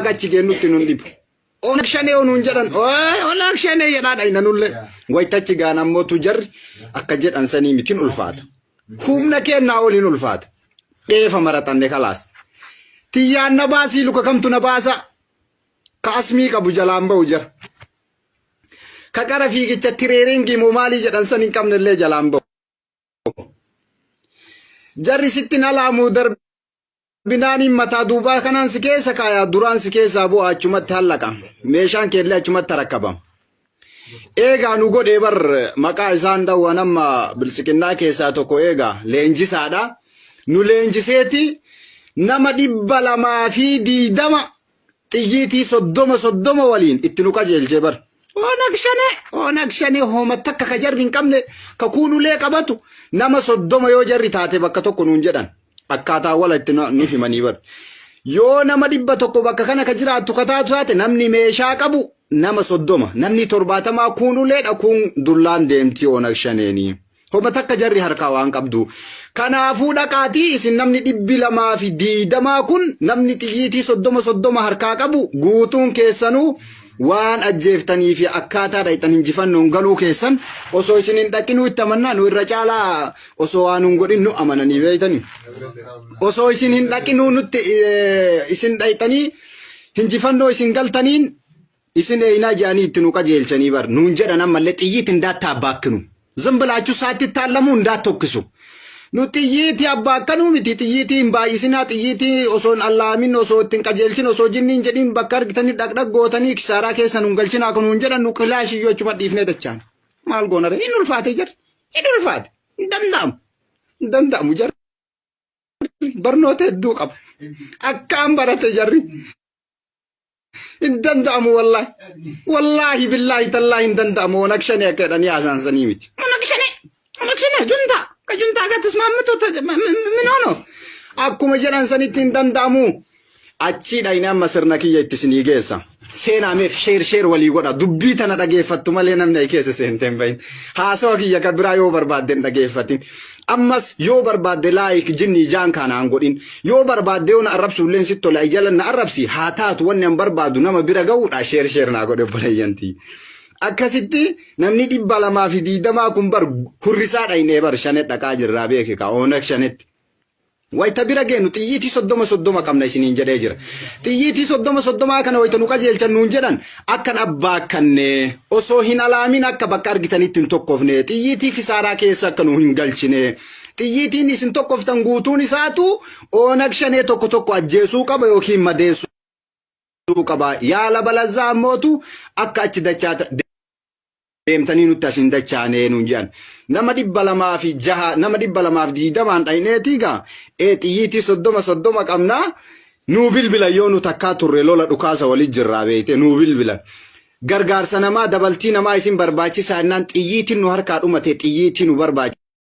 gachi kennutti nun dhibu. Onak shane onuun jedhan onak shane jedhaadha inanulle waytachi gaan ammootu jarri akka jedhan sanii mitiin ulfaata. Humna kennaa oliin ulfaata. Dheefa maratanne kalaas. Tiyyaan na baasii luka kamtu na baasa. Ka asmii qabu jalaan ba'u jara. Ka qara fiigicha tireeringi moo maalii jedhan san hin qabnellee jalaan ba'u. Jarri sitti na laamuu darbinaaniin mataa duubaa kanaan si keessa kaayaa duraan si keessaa bu'aa achumatti hallaqa. Meeshaan keellee achumatti rakkabama. Eegaa nu godhee bar maqaa isaan dhawwan amma bilisiqinnaa keessaa tokko eegaa leenjisaadha. Nu leenjiseeti nama 220 xiyyiitii 30 waliin itti nu qajeelchee bar. Onak shane hooma takka ka jarri hin qabne ka kuunulee qabatu nama 30 yoo jarri taate bakka tokko nuun jedhan akkaataa wala itti nu himanii bar. Yoo nama 100 bakka kana ka jiraattu ka taatu taate namni meeshaa qabu nama 30 namni 70 kuunuleedha kun dullaan deemti onak shaneeni. Hooma takka jarri harkaa waan qabdu. Kanaafuu dhaqaatii isin namni 220 kun namni xiyyiitii 30 harkaa qabu guutuun keessanuu waan ajjeeftanii fi akkaataa dhaytan injifannoon galuu keessan osoo isin hin dhaqinuu itti amannaa nu irra caalaa osoo waan hin godhin nu amananii beeytanii. Osoo isin hin dhaqinuu nutti isin dhaytanii injifannoo isin galtaniin isin eeyinaa jedhanii itti nu qajeelchanii bar nuun jedhan ammallee xiyyiit hindaatti abbaakkinu. Zambalaachuu saatti taallamuu hindaatti tokkisu. Nu xiyyiitii abbaakkanu miti xiyyiitii hin baay'isinaa xiyyiitii osoon allaamin osoo ittiin qajeelchin osoo jinniin jedhin bakka argitanii dhaqdhaq gootanii kisaaraa keessa nun galchinaa kun hun jedhan nu kilaashiyyoo achuma dhiifnee dachaan. Maal goonare hin ulfaate jarri hin ulfaate hin danda'amu jarri barnoota hedduu qaba akkaan barate jarri hin danda'amu wallaahi billaahi tallaahi hin danda'amu onak shane akka jedhanii haasansanii miti. Onak shane juntaa. Kajuntaa gatis maammattoota min ono akkuma jedhan sanitti hin danda'amu achiidha inni amma sirna kiyya itti isinii geessa seenaameef sheer walii godha dubbii tana dhageeffattu malee namni ay keessa seenteen bahin haasawa kiyya ka biraa yoo barbaadde hin dhageeffatin ammas yoo barbaadde laayik jinni jaan kanaan godhin yoo barbaadde yoo na arrabsulleen sitti tola jalan na arrabsi haa taatu wanni an barbaadu nama bira ga'uudha sheer naa godhe bolayyantii. Akkasitti namni 220 kun bar hurrisaadha inni bar shanet dhaqaa jirraa beeke ka onak shanetti. Wayita bira geenu xiyyiitii 30 qabna isiniin jedhee jira. Xiyyiitii 30 kana wayita nu qajeelchan nuun jedhan akkan abbaakkanne osoo hin alaamin akka bakka argitanitti hin tokkofne xiyyiitii kisaaraa keessa akka nu hin galchine. Xiyyiitiin isin tokkoftan guutuun isaatu onak shanee tokko ajjeesuu qaba yookiin madeessuu qaba. Yaala balazaa ammootu akka achi dachaata. Deemtanii nutti asin dachaanee nuun jedhan nama 206 nama 220 dhayneetii gaa xiyyiitii 30 qabnaa nuu bilbila yoo nu takkaa turre lola dhukaasa walit jirraa beeyte nuu bilbila gargaarsa namaa dabaltii namaa isin barbaachisaa innaan xiyyiitiin nu harkaa dhumate xiyyiitii nu barbaachisa.